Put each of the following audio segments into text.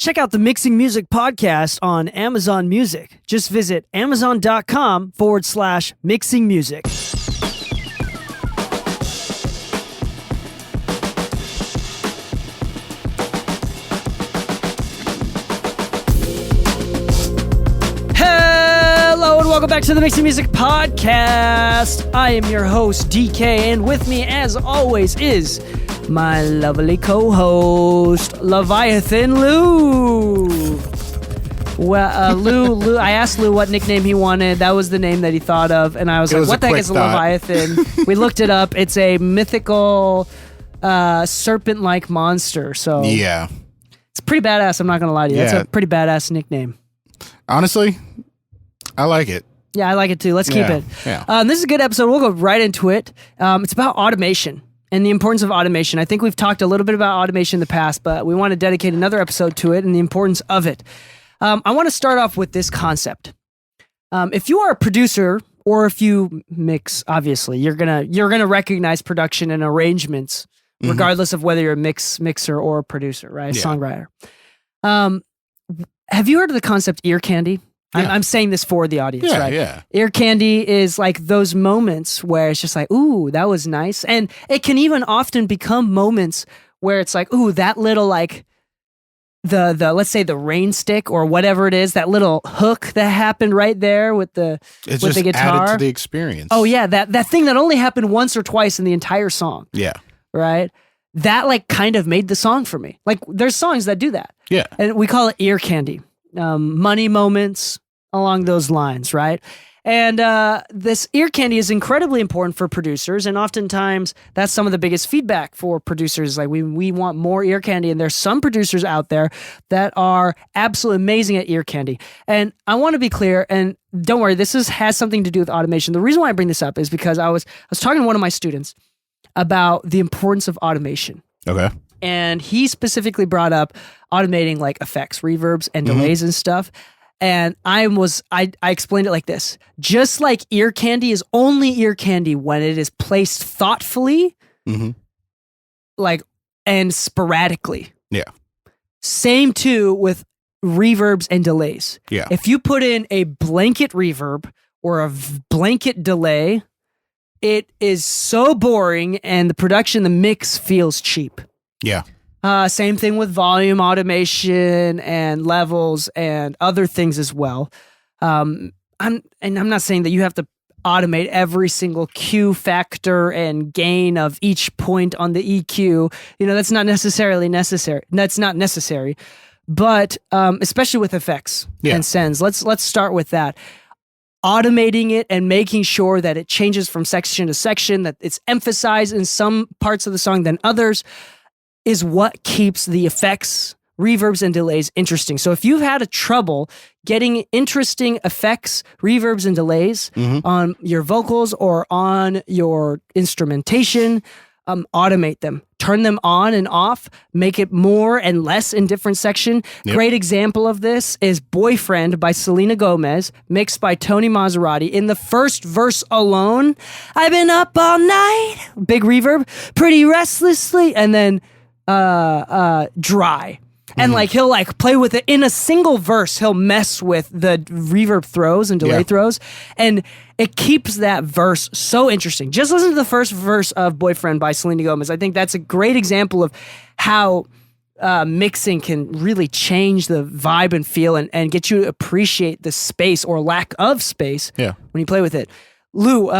Check out the Mixing Music podcast on Amazon Music. Just visit amazon.com/mixing music. Hello and welcome back to the Mixing Music podcast. I am your host, Dee Kei, and with me as always is my lovely co-host, Leviathan Lu. Well, Lou, I asked Lou what nickname he wanted. That was the name that he thought of, and I was like, what the heck is a Leviathan? We looked it up. It's a mythical serpent-like monster, so yeah. It's pretty badass, I'm not going to lie to you. Yeah. That's a pretty badass nickname. Honestly, I like it. Yeah, I like it too. Let's keep it. Yeah. This is a good episode. We'll go right into it. It's about automation and the importance of automation. I think we've talked a little bit about automation in the past, but we want to dedicate another episode to it and the importance of it. I want to start off with this concept. If you are a producer or if you mix, obviously, you're gonna recognize production and arrangements, regardless of whether you're a mixer or a producer, right? Yeah. Songwriter. Have you heard of the concept ear candy? Yeah. I'm saying this for the audience, right? Yeah. Ear candy is like those moments where it's just like, ooh, that was nice. And it can even often become moments where it's like, ooh, that little like the let's say the rain stick or whatever it is, that little hook that happened right there with the guitar. Added to the experience. Oh yeah, that thing that only happened once or twice in the entire song. Yeah. Right? That like kind of made the song for me. Like there's songs that do that. Yeah. And we call it ear candy. Money moments along those lines, right? And this ear candy is incredibly important for producers, and oftentimes that's some of the biggest feedback for producers. Like we want more ear candy, and there's some producers out there that are absolutely amazing at ear candy. And I want to be clear, and don't worry, this has something to do with automation. The reason why I bring this up is because I was talking to one of my students about the importance of automation. Okay. And he specifically brought up automating like effects, reverbs, and delays and stuff. And I explained it like this. Just like ear candy is only ear candy when it is placed thoughtfully, like, and sporadically. Yeah. Same too with reverbs and delays. Yeah. If you put in a blanket reverb or a blanket delay, it is so boring and the production, the mix feels cheap. Yeah. Same thing with volume automation and levels and other things as well. I'm not saying that you have to automate every single Q factor and gain of each point on the EQ. You know, that's not necessarily necessary. That's not necessary. But especially with effects and sends, let's start with that. Automating it and making sure that it changes from section to section, that it's emphasized in some parts of the song than others, is what keeps the effects, reverbs, and delays interesting. So if you've had a trouble getting interesting effects, reverbs, and delays on your vocals or on your instrumentation, automate them. Turn them on and off. Make it more and less in different section. Yep. Great example of this is Boyfriend by Selena Gomez, mixed by Tony Maserati. In the first verse alone, I've been up all night, big reverb, pretty restlessly, and then dry. And like he'll like play with it in a single verse. He'll mess with the reverb throws and delay throws, and it keeps that verse so interesting. Just listen to the first verse of Boyfriend by Selena Gomez. I think that's a great example of how mixing can really change the vibe and feel and get you to appreciate the space or lack of space when you play with it. Lou,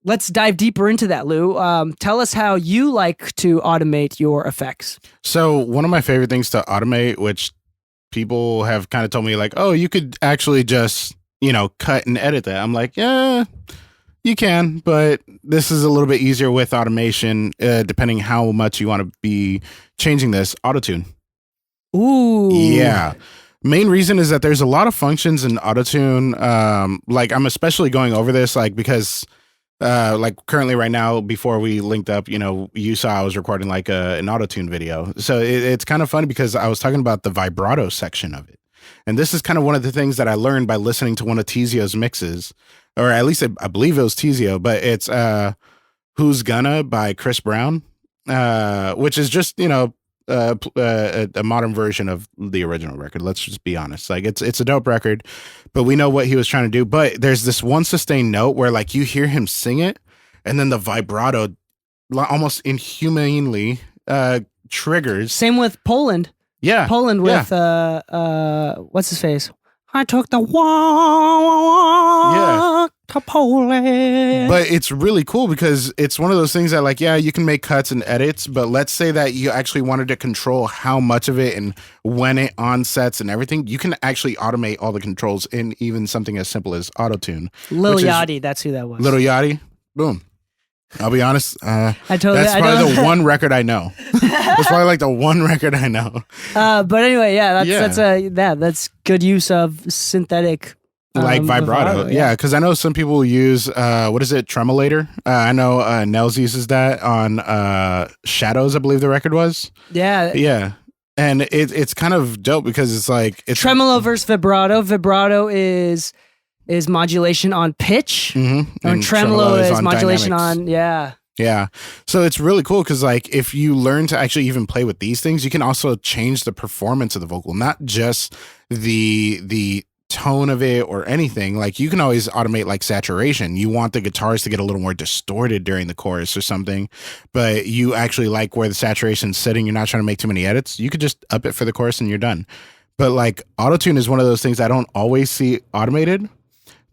let's dive deeper into that, Lou. Tell us how you like to automate your effects. So one of my favorite things to automate, which people have kind of told me like, oh, you could actually just, cut and edit that. I'm like, yeah, you can, but this is a little bit easier with automation, depending how much you want to be changing this. Autotune. Ooh. Yeah. Main reason is that there's a lot of functions in Autotune. Like I'm especially going over this, like, because like currently right now, before we linked up, you saw I was recording like an Autotune video. So it's kind of funny because I was talking about the vibrato section of it. And this is kind of one of the things that I learned by listening to one of Tizio's mixes, or at least I believe it was Tizio, but it's Who's Gonna by Chris Brown, which is just, a modern version of the original record. Let's just be honest. Like it's a dope record, but we know what he was trying to do. But there's this one sustained note where like you hear him sing it, and then the vibrato almost inhumanely triggers. Same with Poland. Yeah, Poland with what's his face? I took the walk to Poland. But it's really cool because it's one of those things that like, yeah, you can make cuts and edits, but let's say that you actually wanted to control how much of it and when it onsets and everything, you can actually automate all the controls in even something as simple as auto-tune. Lil Yachty, that's who that was. Lil Yachty, boom. I'll be honest. That's probably the one record I know. It's probably like the one record I know. But anyway, that's good use of synthetic, like vibrato. Yeah, because I know some people use what is it, tremolator? I know Nels uses that on Shadows. I believe the record was. Yeah. And it's kind of dope because it's like it's tremolo versus vibrato. Vibrato is modulation on pitch, and tremolo is modulation dynamics. on Yeah. So it's really cool because like if you learn to actually even play with these things, you can also change the performance of the vocal, not just the tone of it or anything. Like you can always automate like saturation. You want the guitars to get a little more distorted during the chorus or something, but you actually like where the saturation's sitting. You're not trying to make too many edits. You could just up it for the chorus and you're done. But like autotune is one of those things I don't always see automated.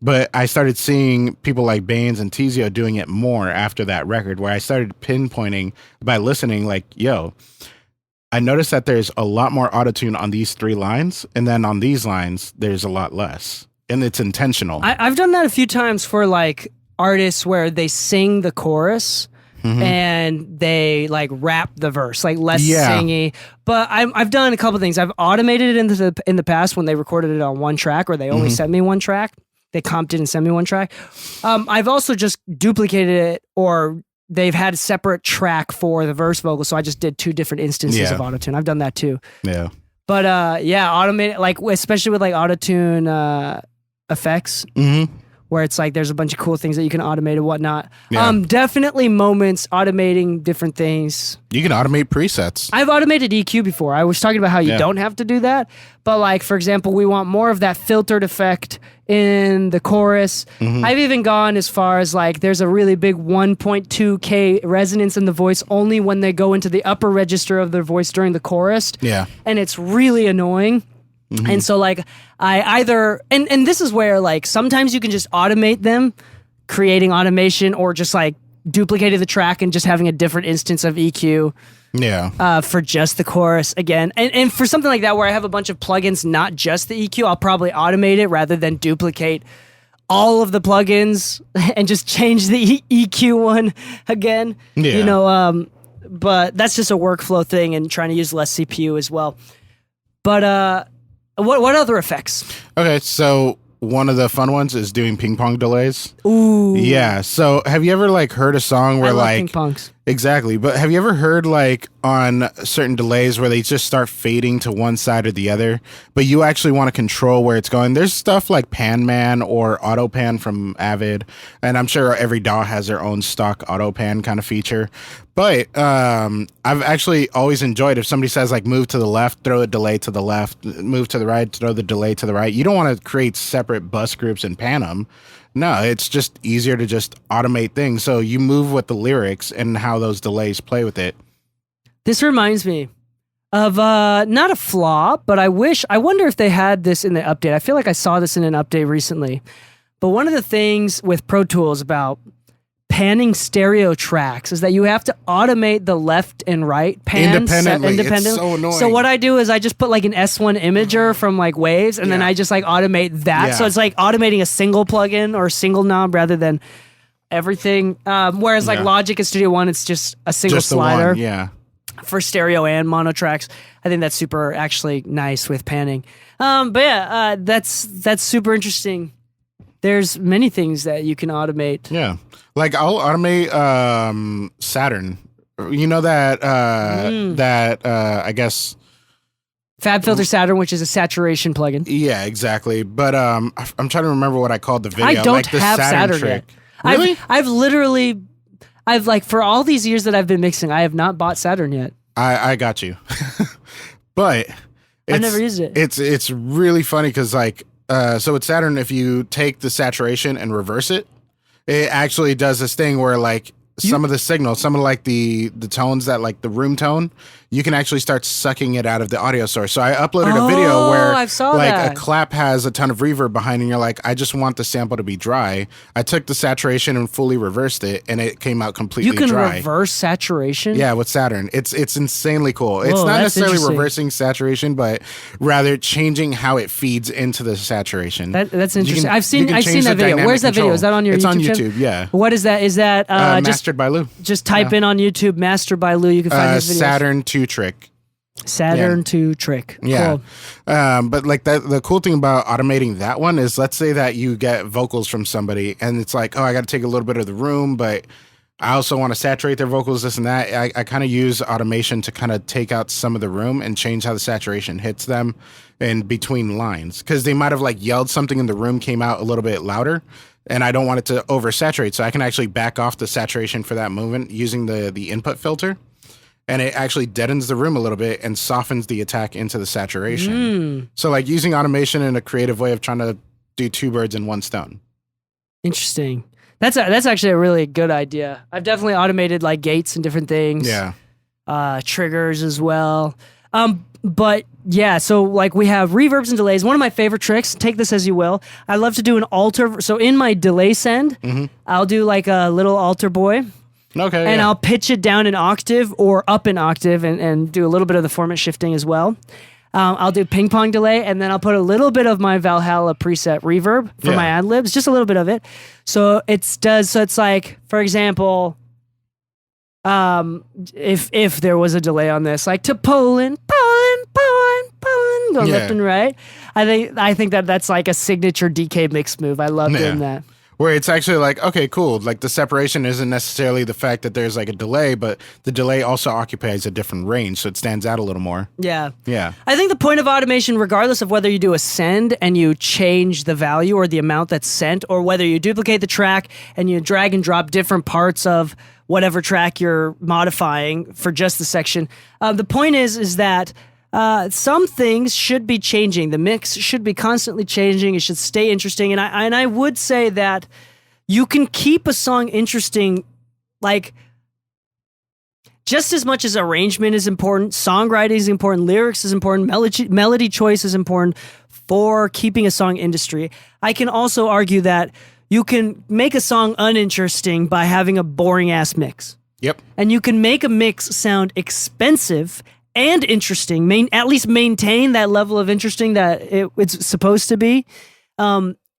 But I started seeing people like Baines and Tizio doing it more after that record, where I started pinpointing by listening, like, yo, I noticed that there's a lot more autotune on these 3 lines, and then on these lines, there's a lot less. And it's intentional. I've done that a few times for like artists where they sing the chorus and they like rap the verse, like less singy. But I've done a couple things. I've automated it in the past when they recorded it on one track, or they only sent me one track. They comped it and sent me one track. I've also just duplicated it, or they've had a separate track for the verse vocal, so I just did 2 different instances of autotune. I've done that too. Yeah. But automated, like especially with like autotune effects, where it's like there's a bunch of cool things that you can automate and whatnot. Yeah. Definitely moments, automating different things. You can automate presets. I've automated EQ before. I was talking about how you don't have to do that. But like, for example, we want more of that filtered effect in the chorus. I've even gone as far as like, there's a really big 1.2K resonance in the voice only when they go into the upper register of their voice during the chorus. Yeah. And it's really annoying. And so like I either, and this is where like sometimes you can just automate them, creating automation, or just like duplicating the track and just having a different instance of EQ. For just the chorus again. And for something like that where I have a bunch of plugins, not just the EQ, I'll probably automate it rather than duplicate all of the plugins and just change the EQ one again. Yeah. You know, but that's just a workflow thing and trying to use less CPU as well. But what other effects? Okay, so one of the fun ones is doing ping pong delays. Ooh. Yeah. So have you ever like heard a song where I love like ping pongs. Exactly. But have you ever heard like on certain delays where they just start fading to one side or the other, but you actually want to control where it's going? There's stuff like Pan Man or Auto Pan from Avid, and I'm sure every DAW has their own stock Auto Pan kind of feature. But I've actually always enjoyed if somebody says like move to the left, throw a delay to the left, move to the right, throw the delay to the right. You don't want to create separate bus groups and pan them. No, it's just easier to just automate things. So you move with the lyrics and how those delays play with it. This reminds me of not a flaw, but I wonder if they had this in the update. I feel like I saw this in an update recently. But one of the things with Pro Tools about panning stereo tracks is that you have to automate the left and right pan independently. It's so annoying. So what I do is I just put like an S1 imager from like Waves, and then I just like automate that. Yeah. So it's like automating a single plugin or a single knob rather than everything. Whereas like Logic and Studio One, it's just a single slider. For stereo and mono tracks. I think that's super actually nice with panning. But yeah, that's super interesting. There's many things that you can automate. Yeah. Like I'll automate Saturn. You know that I guess FabFilter Saturn, which is a saturation plugin. Yeah, exactly. But I'm trying to remember what I called the video. I don't like the have Saturn trick. yet. Really? I've like for all these years that I've been mixing, I have not bought Saturn yet. I got you. But I've never used it. It's really funny because like so with Saturn, if you take the saturation and reverse it, it actually does this thing where like some of the signals, some of like the tones that like the room tone, you can actually start sucking it out of the audio source. So I uploaded a video where I saw like that. a clap has a ton of reverb behind, and you're like, I just want the sample to be dry. I took the saturation and fully reversed it, and it came out completely You can dry. reverse saturation? Yeah, with Saturn. It's insanely cool. It's Whoa, not that's necessarily interesting. reversing saturation, but rather changing how it feeds into the saturation. That's You interesting. can- I've seen you can change that the video. dynamic Where's that video? control. Is that on your It's YouTube on channel? YouTube, yeah. What is that? Is that just Mastered by Lu. just type in on YouTube Mastered by Lu. You can find his videos. Saturn 2 trick. Saturn 2 trick. Yeah. Cool. But like the cool thing about automating that one is, let's say that you get vocals from somebody and it's like, oh, I got to take a little bit of the room, but I also want to saturate their vocals, this and that. I kind of use automation to kind of take out some of the room and change how the saturation hits them in between lines. Because they might have like yelled something in the room, came out a little bit louder, and I don't want it to oversaturate. So I can actually back off the saturation for that movement using the input filter. And it actually deadens the room a little bit and softens the attack into the saturation. So like using automation in a creative way of trying to do two birds in one stone. Interesting. That's actually a really good idea. I've definitely automated like gates and different things. Yeah. Triggers as well. But yeah, so like we have reverbs and delays. One of my favorite tricks, take this as you will. I love to do an alter. So in my delay send, I'll do like a little alter boy. Okay. And I'll pitch it down an octave or up an octave and do a little bit of the format shifting as well. I'll do ping pong delay, and then I'll put a little bit of my Valhalla preset reverb for my ad libs, just a little bit of it. So it's like, for example, if there was a delay on this, like to Poland, going left and right. I think that's like a signature DK mix move. I love doing that. Where it's actually like, okay, cool. Like the separation isn't necessarily the fact that there's like a delay, but the delay also occupies a different range, so it stands out a little more. Yeah. Yeah. I think the point of automation, regardless of whether you do a send and you change the value or the amount that's sent, or whether you duplicate the track and you drag and drop different parts of whatever track you're modifying for just the section, the point is that some things should be changing. The mix should be constantly changing. It should stay interesting. And I would say that you can keep a song interesting, like just as much as arrangement is important, songwriting is important, lyrics is important, melody choice is important for keeping a song industry. I can also argue that you can make a song uninteresting by having a boring ass mix. Yep. And you can make a mix sound expensive and interesting, at least maintain that level of interesting that it's supposed to be,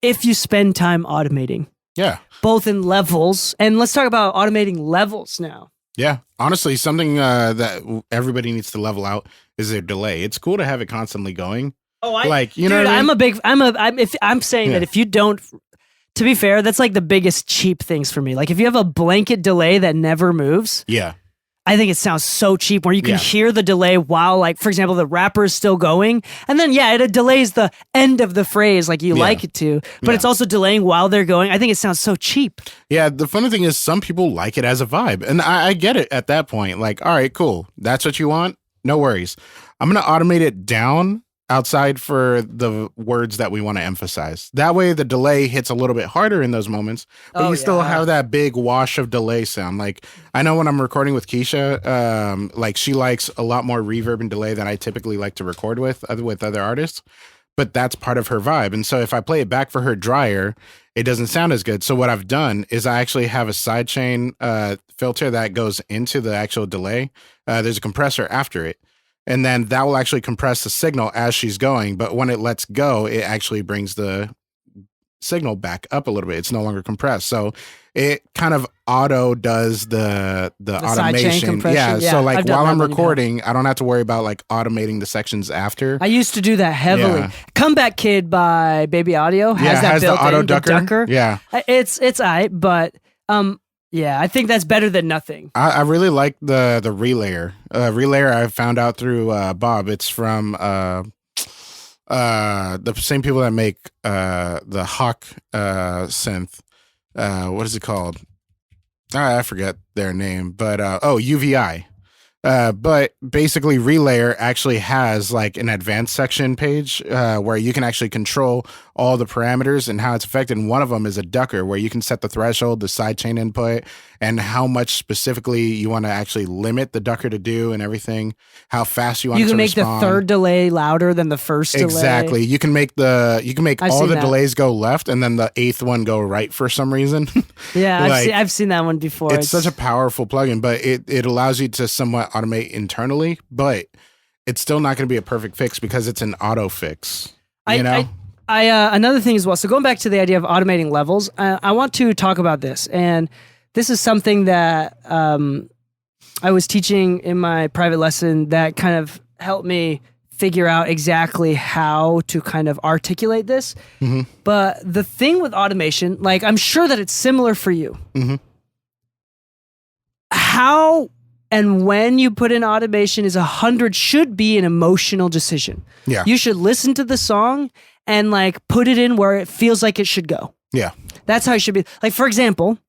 if you spend time automating. Yeah. Both in levels. And let's talk about automating levels now. Yeah. Honestly, something that everybody needs to level out is their delay. It's cool to have it constantly going. Oh, know what I mean? I'm saying that if you don't, to be fair, that's like the biggest cheap things for me. Like if you have a blanket delay that never moves. Yeah. I think it sounds so cheap where you can hear the delay while, like, for example, the rapper is still going. And then, it delays the end of the phrase like you like it to, but it's also delaying while they're going. I think it sounds so cheap. Yeah, the funny thing is some people like it as a vibe. And I get it at that point. Like, all right, cool. That's what you want? No worries. I'm going to automate it down outside for the words that we want to emphasize. That way the delay hits a little bit harder in those moments, but you still have that big wash of delay sound. Like I know when I'm recording with Keyshia, like she likes a lot more reverb and delay than I typically like to record with other artists, but that's part of her vibe. And so if I play it back for her drier, it doesn't sound as good. So what I've done is I actually have a sidechain filter that goes into the actual delay. There's a compressor after it. And then that will actually compress the signal as she's going. But when it lets go, it actually brings the signal back up a little bit. It's no longer compressed. So it kind of auto does the automation. Yeah. So like while I'm recording, I don't have to worry about like automating the sections after. I used to do that heavily. Yeah. Comeback Kid by Baby Audio has the auto ducker. Yeah. It's but yeah, I think that's better than nothing. I really like the relayer. Relayer I found out through Bob. It's from the same people that make the Hawk synth. What is it called? I forget their name, but UVI. But basically, Relayer actually has like an advanced section page where you can actually control all the parameters and how it's affected. And one of them is a ducker where you can set the threshold, the sidechain input, and how much specifically you want to actually limit the ducker to do and everything, how fast you want it to respond. You can make the third delay louder than the first delay. Exactly. You can make all the delays go left and then the eighth one go right for some reason. Yeah, I've seen that one before. It's such a powerful plugin, but it allows you to somewhat automate internally, but it's still not going to be a perfect fix because it's an auto fix. Another thing as well. So going back to the idea of automating levels, I want to talk about this, and this is something that I was teaching in my private lesson that kind of helped me figure out exactly how to kind of articulate this. Mm-hmm. But the thing with automation, like I'm sure that it's similar for you. Mm-hmm. How and when you put in automation should be an emotional decision. Yeah. You should listen to the song and like put it in where it feels like it should go. Yeah. That's how it should be. Like, for example,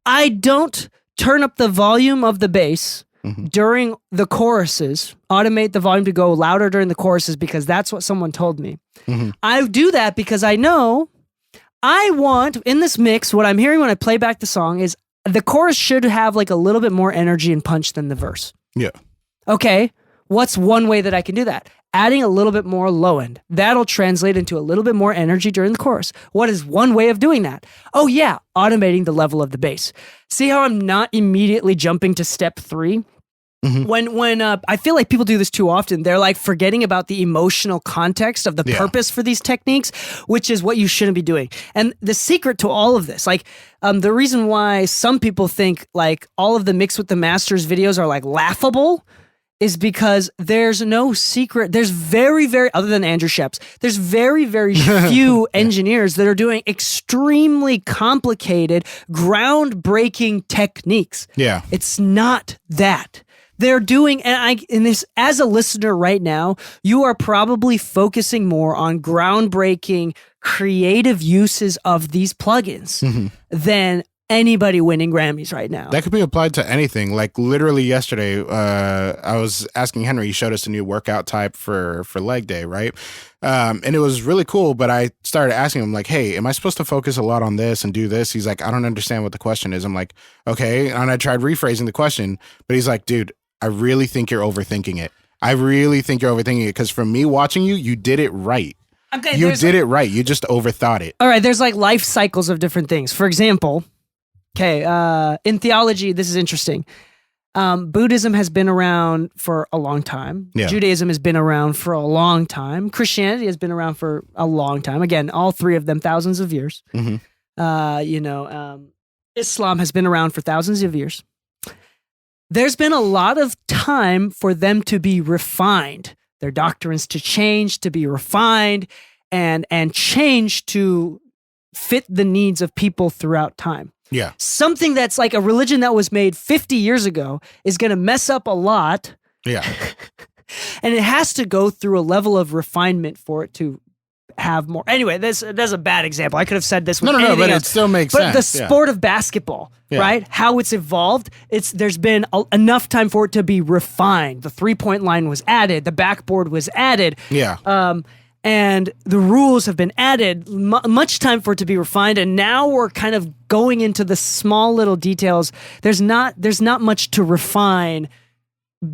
I don't turn up the volume of the bass during the choruses, automate the volume to go louder during the choruses because that's what someone told me. Mm-hmm. I do that because I know I want, in this mix, what I'm hearing when I play back the song is the chorus should have like a little bit more energy and punch than the verse. Yeah. Okay, what's one way that I can do that? Adding a little bit more low end. That'll translate into a little bit more energy during the chorus. What is one way of doing that? Oh yeah, automating the level of the bass. See how I'm not immediately jumping to step 3? Mm-hmm. When I feel like people do this too often, they're like forgetting about the emotional context of the purpose for these techniques, which is what you shouldn't be doing. And the secret to all of this, like the reason why some people think like all of the Mix with the Masters videos are like laughable is because there's no secret. There's very, very, other than Andrew Sheps, there's very, very few engineers that are doing extremely complicated, groundbreaking techniques. Yeah. It's not that. They're doing, in this, as a listener right now, you are probably focusing more on groundbreaking, creative uses of these plugins than anybody winning Grammys right now. That could be applied to anything. Like literally yesterday, I was asking Henry, he showed us a new workout type for leg day, right? And it was really cool, but I started asking him like, hey, am I supposed to focus a lot on this and do this? He's like, I don't understand what the question is. I'm like, okay. And I tried rephrasing the question, but he's like, dude, I really think you're overthinking it. I really think you're overthinking it because from me watching you, you did it right. Okay, you did it right. You just overthought it. All right, there's like life cycles of different things. For example, in theology, this is interesting. Buddhism has been around for a long time. Yeah. Judaism has been around for a long time. Christianity has been around for a long time. Again, all three of them, thousands of years. Mm-hmm. Islam has been around for thousands of years. There's been a lot of time for them to be refined, their doctrines to change, to be refined, and change to fit the needs of people throughout time. Yeah. Something that's like a religion that was made 50 years ago is going to mess up a lot. Yeah. And it has to go through a level of refinement for it to have more. Anyway, that's a bad example. I could have said this with anything but else. It still makes sense. But the sport of basketball, right? How it's evolved, there's been enough time for it to be refined. The 3-point line was added. The backboard was added. Yeah. And the rules have been added, much time for it to be refined, and now we're kind of going into the small little details. There's not much to refine,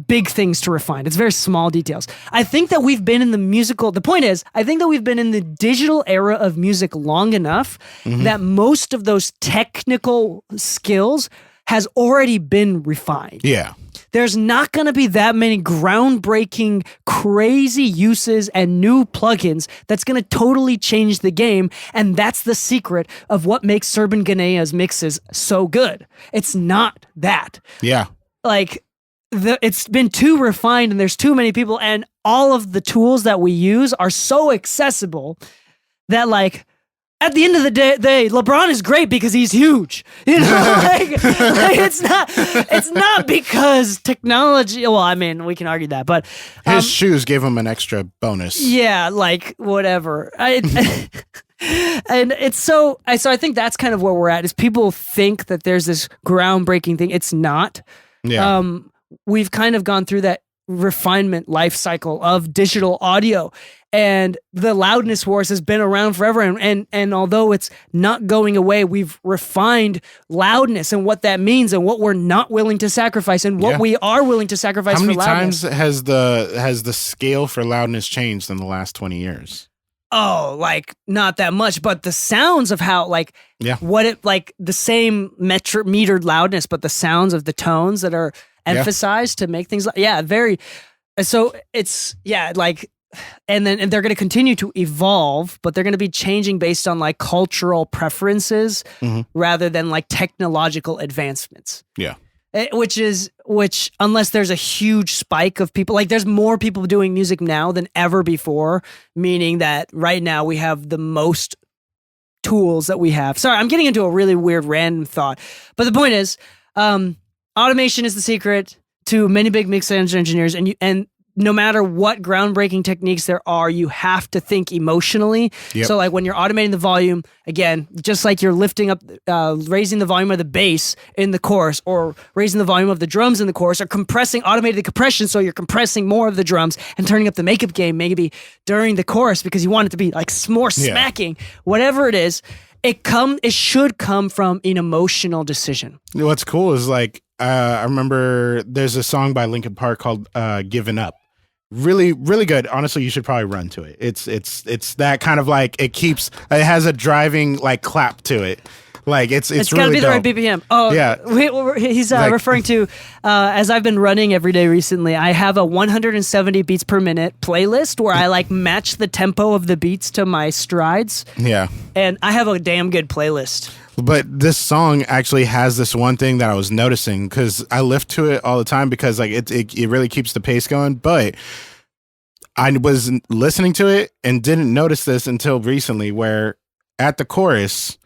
big things to refine. It's very small details. I think that we've been in the point is, I think that we've been in the digital era of music long enough that most of those technical skills has already been refined. Yeah. There's not going to be that many groundbreaking, crazy uses and new plugins that's going to totally change the game. And that's the secret of what makes Serban Ganea's mixes so good. It's not that. Yeah. Like, it's been too refined and there's too many people, and all of the tools that we use are so accessible that, like, at the end of the day, LeBron is great because he's huge. You know, it's not because technology. Well, I mean, we can argue that, but his shoes gave him an extra bonus. Yeah, like whatever. And it's so I think that's kind of where we're at. Is people think that there's this groundbreaking thing. It's not. Yeah. we've kind of gone through that refinement life cycle of digital audio, and the loudness wars has been around forever. And although it's not going away, we've refined loudness and what that means and what we're not willing to sacrifice and what we are willing to sacrifice for loudness. How many times has the scale for loudness changed in the last 20 years? Oh, like not that much, but the sounds of how what it like the same metered loudness, but the sounds of the tones that are emphasized to make things very. So it's and they're going to continue to evolve, but they're going to be changing based on like cultural preferences rather than like technological advancements. Yeah. Which unless there's a huge spike of people, like there's more people doing music now than ever before, meaning that right now we have the most tools that we have. Sorry, I'm getting into a really weird random thought, but the point is, automation is the secret to many big mix engineers, and no matter what groundbreaking techniques there are, you have to think emotionally. Yep. So like when you're automating the volume, again, just like you're lifting up, raising the volume of the bass in the chorus, or raising the volume of the drums in the chorus, or automating the compression, so you're compressing more of the drums and turning up the makeup game maybe during the chorus because you want it to be like more smacking. Whatever it is, it should come from an emotional decision. What's cool is like, I remember there's a song by Linkin Park called "Giving Up." Really, really good. Honestly, you should probably run to it. It's that kind of like it has a driving like clap to it. Like it's got to really be the right BPM. Oh yeah, he's referring to as I've been running every day recently. I have a 170 beats per minute playlist where I like match the tempo of the beats to my strides. Yeah, and I have a damn good playlist. But this song actually has this one thing that I was noticing because I lift to it all the time because like it really keeps the pace going. But I was listening to it and didn't notice this until recently, where at the chorus,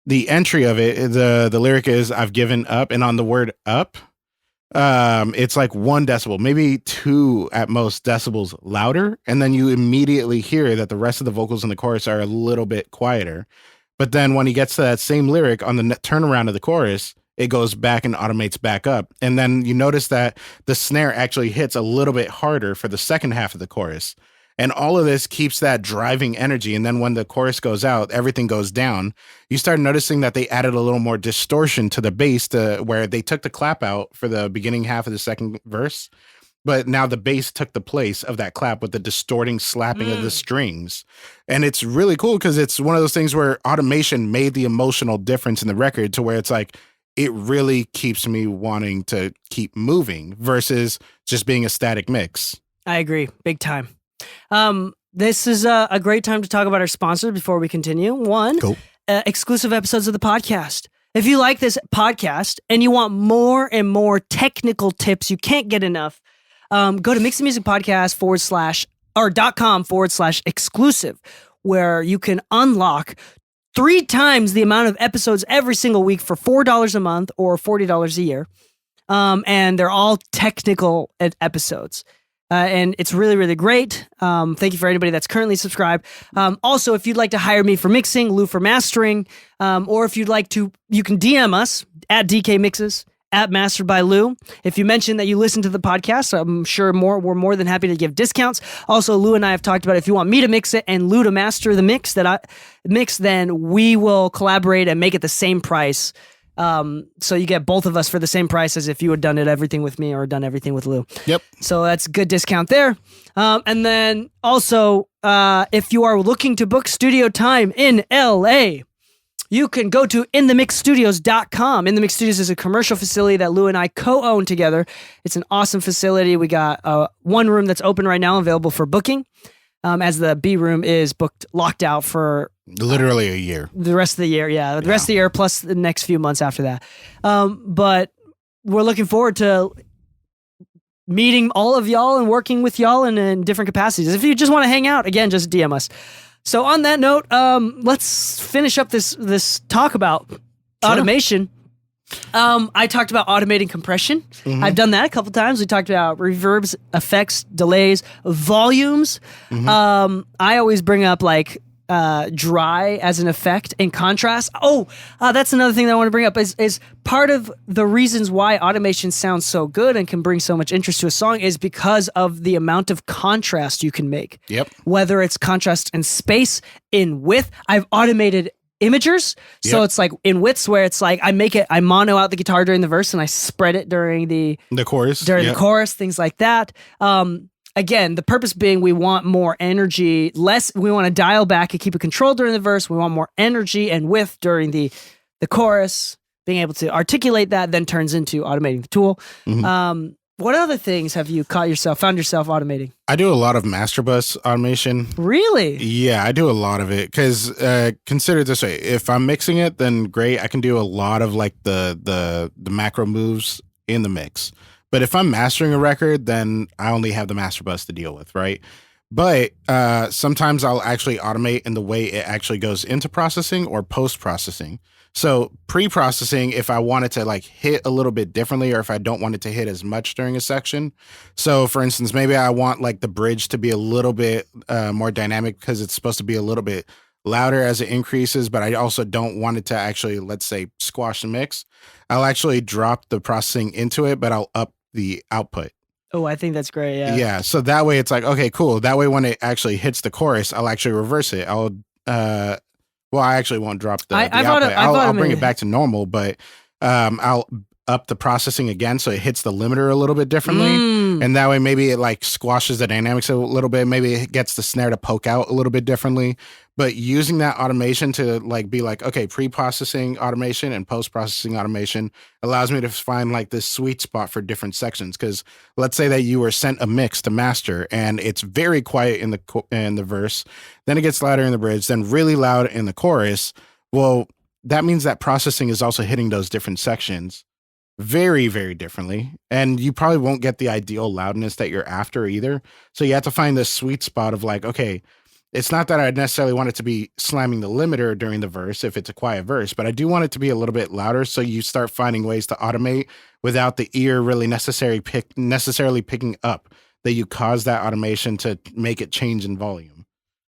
the entry of it, the lyric is "I've given up," and on the word "up," it's like 1 decibel, maybe 2 at most decibels louder, and then you immediately hear that the rest of the vocals in the chorus are a little bit quieter. But then when he gets to that same lyric on the turnaround of the chorus, it goes back and automates back up. And then you notice that the snare actually hits a little bit harder for the second half of the chorus. And all of this keeps that driving energy. And then when the chorus goes out, everything goes down. You start noticing that they added a little more distortion to the bass where they took the clap out for the beginning half of the second verse. But now the bass took the place of that clap with the distorting slapping of the strings. And it's really cool because it's one of those things where automation made the emotional difference in the record to where it's like, it really keeps me wanting to keep moving versus just being a static mix. I agree. Big time. This is a great time to talk about our sponsors before we continue. One, exclusive episodes of the podcast. If you like this podcast and you want more and more technical tips, you can't get enough, go to mixthemusicpodcast.com/exclusive, where you can unlock 3 times the amount of episodes every single week for $4 a month or $40 a year. And they're all technical episodes. And it's really, really great. Thank you for anybody that's currently subscribed. Also, if you'd like to hire me for mixing, Lou for mastering, or if you'd like to, you can DM us at DK Mixes, at Mastered by Lou. If you mention that you listen to the podcast, I'm sure we're more than happy to give discounts. Also, Lou and I have talked about if you want me to mix it and Lou to master the mix that I mix, then we will collaborate and make it the same price. So you get both of us for the same price as if you had done everything with me or done everything with Lou. Yep. So that's a good discount there. And then also, if you are looking to book studio time in LA, you can go to inthemixstudios.com. In the Mix Studios is a commercial facility that Lou and I co-own together. It's an awesome facility. We got one room that's open right now, available for booking, as the B room is locked out for literally a year. The rest of the year, the rest of the year plus the next few months after that. But we're looking forward to meeting all of y'all and working with y'all in different capacities. If you just want to hang out, again, just DM us. So on that note, let's finish up this talk about automation. I talked about automating compression. Mm-hmm. I've done that a couple times. We talked about reverbs, effects, delays, volumes. Mm-hmm. I always bring up like dry as an effect in contrast. That's another thing that I want to bring up is part of the reasons why automation sounds so good and can bring so much interest to a song is because of the amount of contrast you can make. Yep. Whether it's contrast in space, in width. I've automated imagers. So it's like in widths where it's like I mono out the guitar during the verse and I spread it during the chorus. The chorus, things like that. Again, the purpose being we want more energy, we want to dial back and keep it controlled during the verse. We want more energy and width during the chorus. Being able to articulate that then turns into automating the tool. Mm-hmm. What other things have you found yourself automating? I do a lot of master bus automation. Really? Yeah, I do a lot of it because consider it this way: if I'm mixing it, then great, I can do a lot of like the macro moves in the mix. But if I'm mastering a record, then I only have the master bus to deal with, right? But sometimes I'll actually automate in the way it actually goes into processing or post-processing. So pre-processing, if I want it to like hit a little bit differently or if I don't want it to hit as much during a section. So for instance, maybe I want like the bridge to be a little bit more dynamic because it's supposed to be a little bit louder as it increases, but I also don't want it to actually, let's say, squash the mix. I'll actually drop the processing into it, but I'll up the output. Oh, I think that's great. Yeah. Yeah. So that way it's like, okay, cool. That way when it actually hits the chorus, I'll actually reverse it. I actually won't drop the output. I'll bring it back to normal, but I'll up the processing again so it hits the limiter a little bit differently. And that way maybe it like squashes the dynamics a little bit. Maybe it gets the snare to poke out a little bit differently. But using that automation to like be like, okay, pre-processing automation and post-processing automation allows me to find like this sweet spot for different sections. Because let's say that you were sent a mix to master and it's very quiet in the verse, then it gets louder in the bridge, then really loud in the chorus. Well, that means that processing is also hitting those different sections very, very differently. And you probably won't get the ideal loudness that you're after either. So you have to find this sweet spot of like, okay, it's not that I necessarily want it to be slamming the limiter during the verse if it's a quiet verse, but I do want it to be a little bit louder. So you start finding ways to automate without the ear really necessarily picking up that you cause that automation to make it change in volume.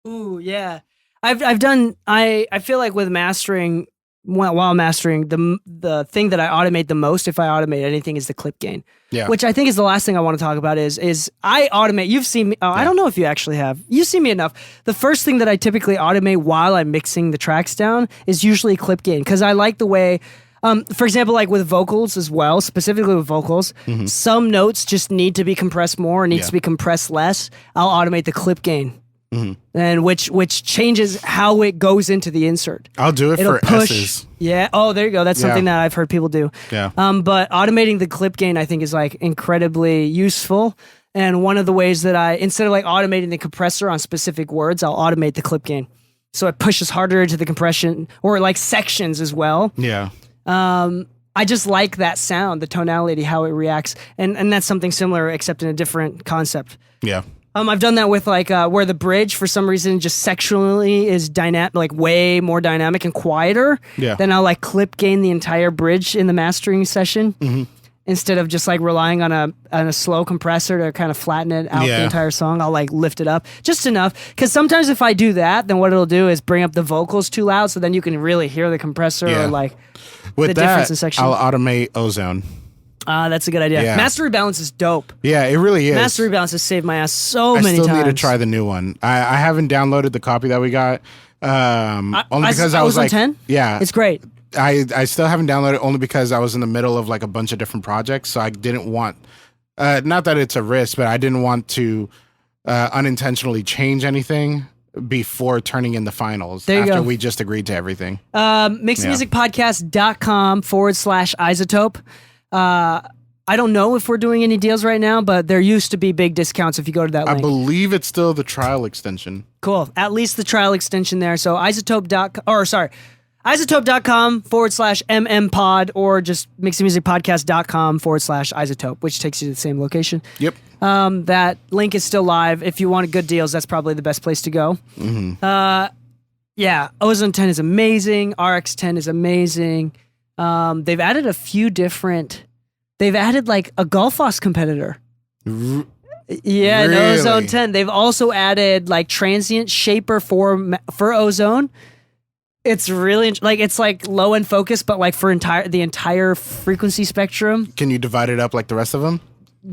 Ooh, yeah. I feel like with mastering, while mastering, the thing that I automate the most, if I automate anything, is the clip gain. Yeah. Which I think is the last thing I want to talk about is I automate. You've seen me. I don't know if you actually have. You've seen me enough. The first thing that I typically automate while I'm mixing the tracks down is usually clip gain because I like the way. For example, like with vocals as well, specifically with vocals, some notes just need to be compressed more, needs to be compressed less. I'll automate the clip gain. And which changes how it goes into the insert. I'll do it for S's. Yeah. Oh, there you go. That's something that I've heard people do. Yeah. But automating the clip gain, I think, is like incredibly useful. And one of the ways that instead of like automating the compressor on specific words, I'll automate the clip gain. So it pushes harder into the compression or like sections as well. Yeah. I just like that sound, the tonality, how it reacts. And that's something similar, except in a different concept. Yeah. I've done that with like where the bridge for some reason just sectionally is dynamic, like way more dynamic and quieter. Yeah. Then I'll like clip gain the entire bridge in the mastering session instead of just like relying on a slow compressor to kind of flatten it out the entire song. I'll like lift it up just enough because sometimes if I do that, then what it'll do is bring up the vocals too loud, so then you can really hear the compressor or like with the that, difference in section. I'll automate ozone. That's a good idea. Yeah. Master Rebalance is dope. Yeah, it really is. Master Rebalance has saved my ass so many times. I still need to try the new one. I haven't downloaded the copy that we got. Only because I was like, 10? Yeah, it's great. I still haven't downloaded it only because I was in the middle of like a bunch of different projects. So I didn't want, not that it's a risk, but I didn't want to unintentionally change anything before turning in the finals after we just agreed to everything. Mixedmusicpodcast.com/isotope. I don't know if we're doing any deals right now, but there used to be big discounts if you go to that link. I believe it's still the trial extension. Cool. At least the trial extension there. So isotope.com/MMpod or just mixedmusicpodcast.com/isotope, which takes you to the same location. Yep. That link is still live. If you want good deals, that's probably the best place to go. Yeah, Ozone 10 is amazing. RX 10 is amazing. They've added a few different... They've added like a Gullfoss competitor. Yeah, in Really? Ozone 10. They've also added like transient shaper for Ozone. It's really it's like low end focus, but like for the entire frequency spectrum. Can you divide it up like the rest of them?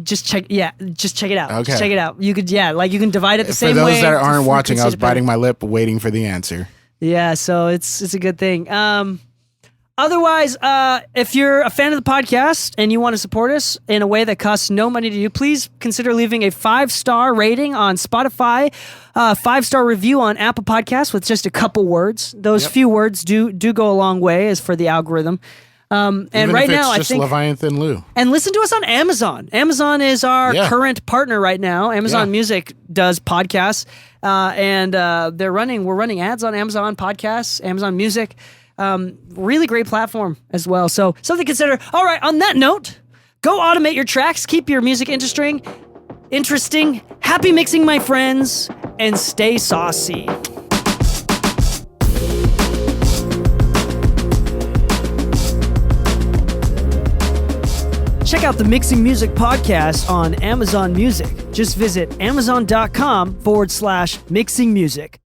Just check it out. Okay. Just check it out. You could, you can divide it the same way. For those that aren't to watching, I was frequency biting my lip waiting for the answer. Yeah, so it's a good thing. Otherwise, if you're a fan of the podcast and you want to support us in a way that costs no money to you, please consider leaving a 5-star rating on Spotify, 5-star review on Apple Podcasts with just a couple words. Those few words do go a long way as for the algorithm. And Even right if it's now, I just think Leviathan Lou. And listen to us on Amazon. Amazon is our current partner right now. Amazon Music does podcasts, and we're running ads on Amazon Podcasts, Amazon Music. Really great platform as well. So something to consider. All right, on that note, go automate your tracks, keep your music interesting. Happy mixing, my friends, and stay saucy. Check out the Mixing Music podcast on Amazon Music. Just visit amazon.com/mixing music.